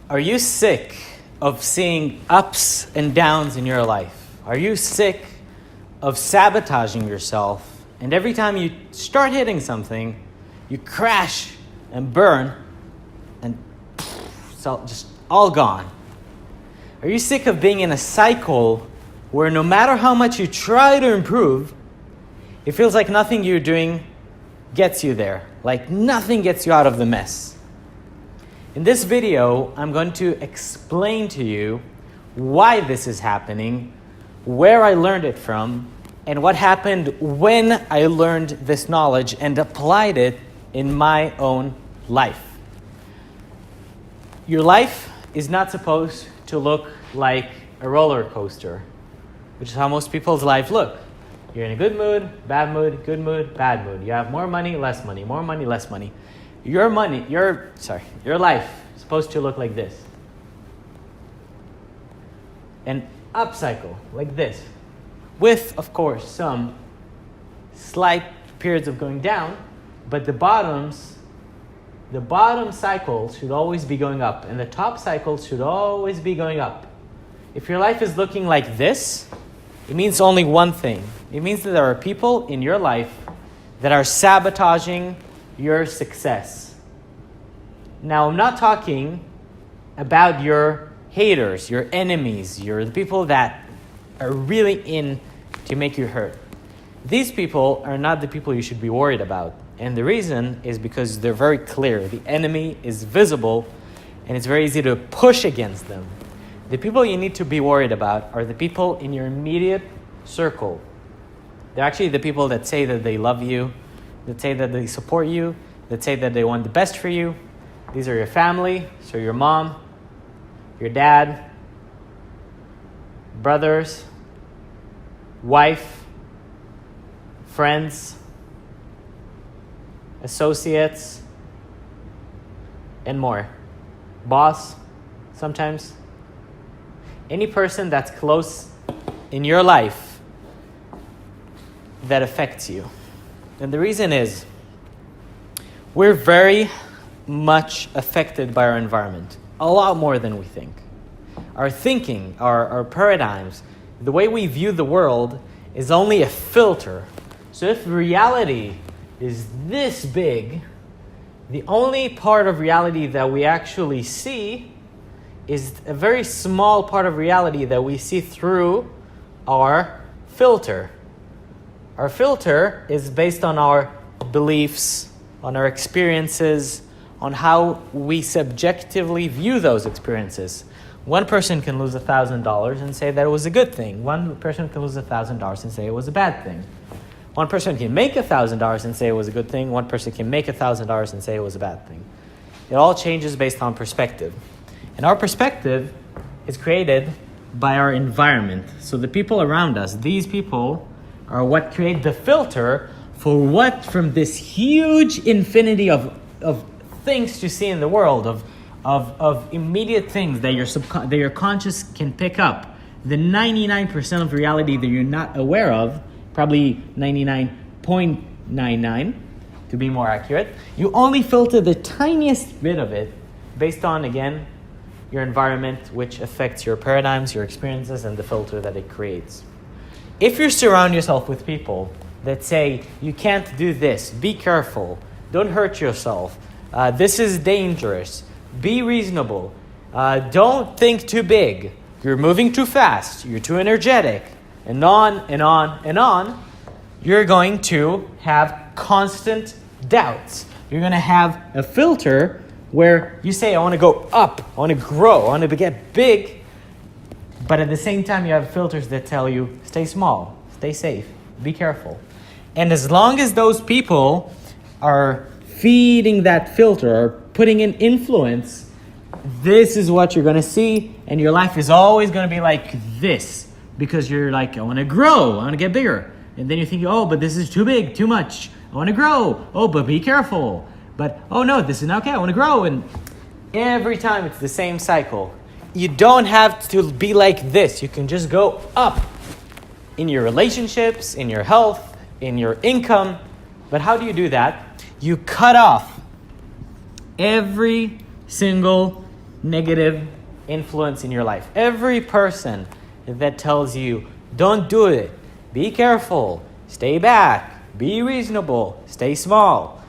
Are you sick of seeing ups and downs in your life? Are you sick of sabotaging yourself? And every time you start hitting something, you crash and burn and it's just all gone. Are you sick of being in a cycle where no matter how much you try to improve, it feels like nothing you're doing gets you there, like nothing gets you out of the mess? In this video, I'm going to explain to you why this is happening, where I learned it from, and what happened when I learned this knowledge and applied it in my own life. Your life is not supposed to look like a roller coaster, which is how most people's lives look. You're in a good mood, bad mood, good mood, bad mood. You have more money, less money, more money, less money. Your life is supposed to look like this. An up cycle, like this. With, of course, some slight periods of going down, but the bottom cycles should always be going up, and the top cycles should always be going up. If your life is looking like this, it means only one thing. It means that there are people in your life that are sabotaging your success. Now, I'm not talking about your haters, your enemies, the people that are really in to make you hurt. These people are not the people you should be worried about. And the reason is because they're very clear. The enemy is visible, and it's very easy to push against them. The people you need to be worried about are the people in your immediate circle. They're actually the people that say that they love you, that say that they support you, that say that they want the best for you. These are your family, so your mom, your dad, brothers, wife, friends, associates, and more. Boss, sometimes. Any person that's close in your life that affects you. And the reason is, we're very much affected by our environment, a lot more than we think. Our thinking, our paradigms, the way we view the world is only a filter. So if reality is this big, the only part of reality that we actually see is a very small part of reality that we see through our filter. Our filter is based on our beliefs, on our experiences, on how we subjectively view those experiences. One person can lose $1,000 and say that it was a good thing. One person can lose $1,000 and say it was a bad thing. One person can make $1,000 and say it was a good thing. One person can make $1,000 and say it was a bad thing. It all changes based on perspective. And our perspective is created by our environment. So the people around us, these people are what create the filter for what from this huge infinity of things to see in the world, of immediate things that your conscious can pick up. The 99% of reality that you're not aware of, probably 99.99 to be more accurate, you only filter the tiniest bit of it based on, again, your environment, which affects your paradigms, your experiences, and the filter that it creates. If you surround yourself with people that say, you can't do this, be careful, don't hurt yourself, this is dangerous, be reasonable, don't think too big, you're moving too fast, you're too energetic, and on and on and on, you're going to have constant doubts. You're going to have a filter where you say, I want to go up, I want to grow, I want to get big, but at the same time you have filters that tell you, stay small, stay safe, be careful. And as long as those people are feeding that filter, or putting in influence, this is what you're going to see, and your life is always going to be like this, because you're like, I want to grow, I want to get bigger. And then you think, oh, but this is too big, too much, I want to grow, oh, but be careful. But, oh no, this is not okay, I want to grow. And every time it's the same cycle. You don't have to be like this. You can just go up in your relationships, in your health, in your income. But how do you do that? You cut off every single negative influence in your life. Every person that tells you, don't do it, be careful, stay back, be reasonable, stay small,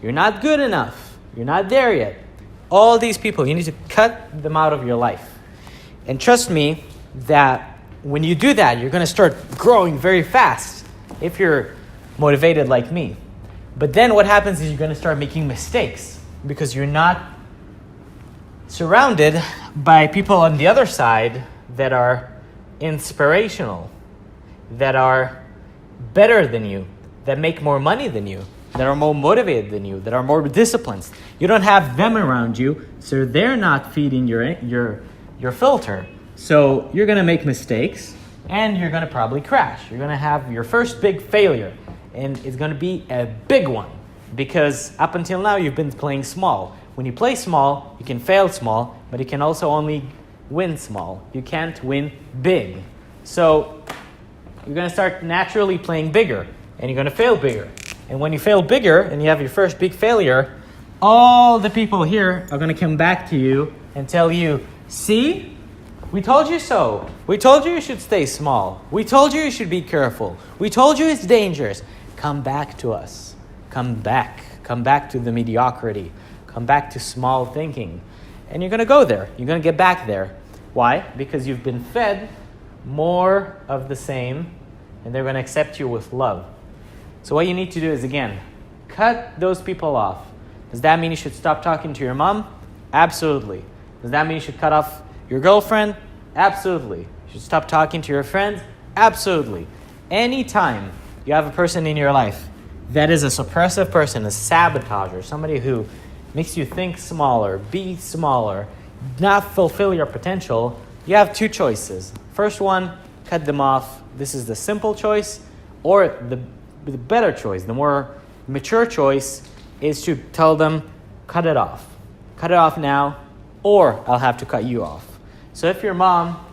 you're not good enough, you're not there yet. All these people, you need to cut them out of your life. And trust me that when you do that, you're going to start growing very fast if you're motivated like me. But then what happens is you're going to start making mistakes because you're not surrounded by people on the other side that are inspirational, that are better than you, that make more money than you, that are more motivated than you, that are more disciplined. You don't have them around you, so they're not feeding your filter. So you're going to make mistakes, and you're going to probably crash. You're going to have your first big failure, and it's going to be a big one, because up until now you've been playing small. When you play small, you can fail small, but you can also only win small. You can't win big. So you're going to start naturally playing bigger, and you're going to fail bigger. And when you fail bigger and you have your first big failure, all the people here are going to come back to you and tell you, see, we told you so. We told you should stay small. We told you should be careful. We told you it's dangerous. Come back to us. Come back. Come back to the mediocrity. Come back to small thinking. And you're going to go there. You're going to get back there. Why? Because you've been fed more of the same, and they're going to accept you with love. So what you need to do is, again, cut those people off. Does that mean you should stop talking to your mom? Absolutely. Does that mean you should cut off your girlfriend? Absolutely. You should stop talking to your friends? Absolutely. Anytime you have a person in your life that is a suppressive person, a sabotager, somebody who makes you think smaller, be smaller, not fulfill your potential, you have two choices. First one, cut them off. This is the simple choice, or the better choice, the more mature choice is to tell them, cut it off. Cut it off now, or I'll have to cut you off. So if your mom,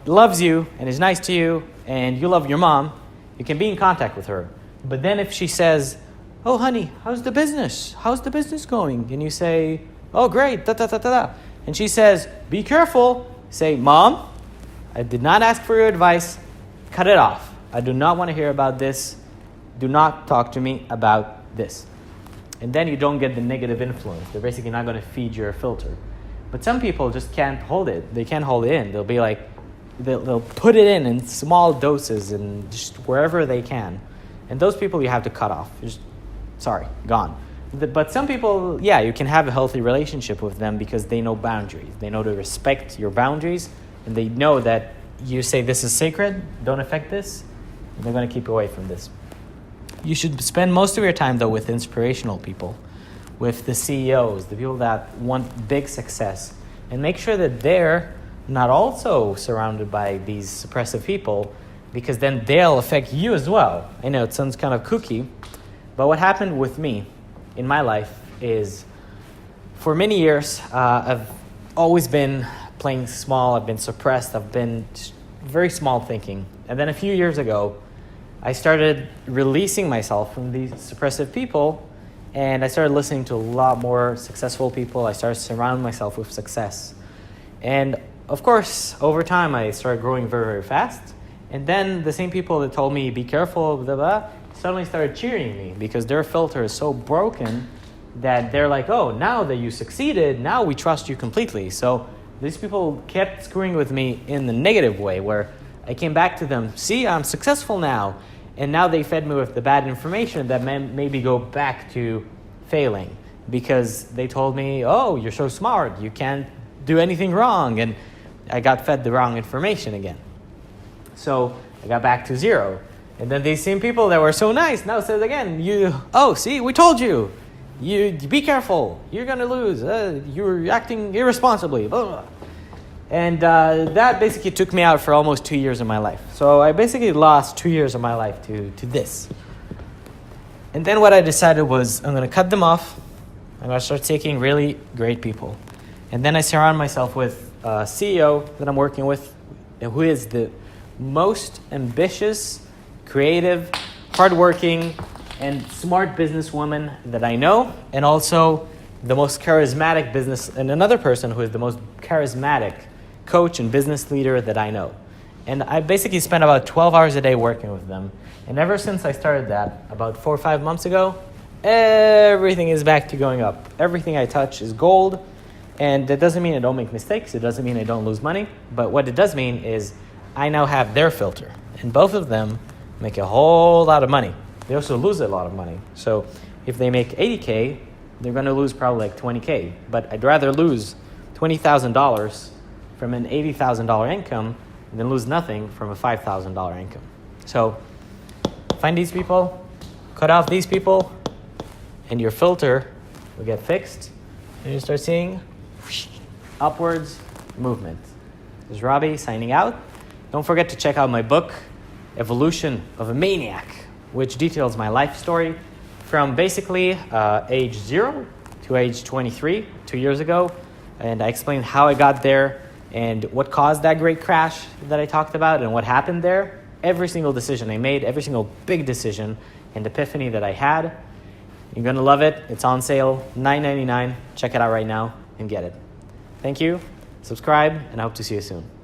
loves you and is nice to you, and you love your mom, you can be in contact with her. But then if she says, oh, honey, how's the business? How's the business going? And you say, oh, great, da-da-da-da-da. And she says, be careful. Say, Mom, I did not ask for your advice. Cut it off. I do not want to hear about this. Do not talk to me about this. And then you don't get the negative influence. They're basically not going to feed your filter. But some people just can't hold it. They can't hold it in. They'll be like, they'll put it in small doses and just wherever they can. And those people you have to cut off. Gone. But some people, you can have a healthy relationship with them because they know boundaries. They know to respect your boundaries, and they know that you say this is sacred, don't affect this, and they're going to keep you away from this. You should spend most of your time, though, with inspirational people, with the CEOs, the people that want big success, and make sure that they're not also surrounded by these suppressive people, because then they'll affect you as well. I know it sounds kind of kooky, but what happened with me in my life is, for many years, I've always been playing small. I've been suppressed. I've been very small thinking. And then a few years ago, I started releasing myself from these suppressive people, and I started listening to a lot more successful people. I started surrounding myself with success. And of course, over time, I started growing very, very fast. And then the same people that told me, be careful, blah, blah, suddenly started cheering me because their filter is so broken that they're like, oh, now that you succeeded, now we trust you completely. So these people kept screwing with me in the negative way, where I came back to them, see, I'm successful now. And now they fed me with the bad information that made me go back to failing, because they told me, oh, you're so smart, you can't do anything wrong. And I got fed the wrong information again. So I got back to zero. And then these same people that were so nice now says again, see, we told you. You be careful. You're going to lose. You're acting irresponsibly. Blah, blah. And that basically took me out for almost 2 years of my life. So I basically lost 2 years of my life to this. And then what I decided was, I'm going to cut them off. I'm going to start taking really great people. And then I surround myself with a CEO that I'm working with, who is the most ambitious, creative, hardworking, and smart businesswoman that I know, and also the most charismatic business, and another person who is the most charismatic coach and business leader that I know. And I basically spent about 12 hours a day working with them. And ever since I started that, about 4 or 5 months ago, everything is back to going up. Everything I touch is gold. And that doesn't mean I don't make mistakes. It doesn't mean I don't lose money. But what it does mean is I now have their filter. And both of them make a whole lot of money. They also lose a lot of money. So if they make 80K, they're going to lose probably like 20K. But I'd rather lose $20,000 from an $80,000 income than lose nothing from a $5,000 income. So find these people, cut off these people, and your filter will get fixed. And you start seeing upwards movement. This is Robbie signing out. Don't forget to check out my book, Evolution of a Maniac, which details my life story from basically age 0 to age 23, 2 years ago. And I explained how I got there and what caused that great crash that I talked about and what happened there. Every single decision I made, every single big decision and epiphany that I had. You're going to love it. It's on sale, $9.99. Check it out right now and get it. Thank you. Subscribe, and I hope to see you soon.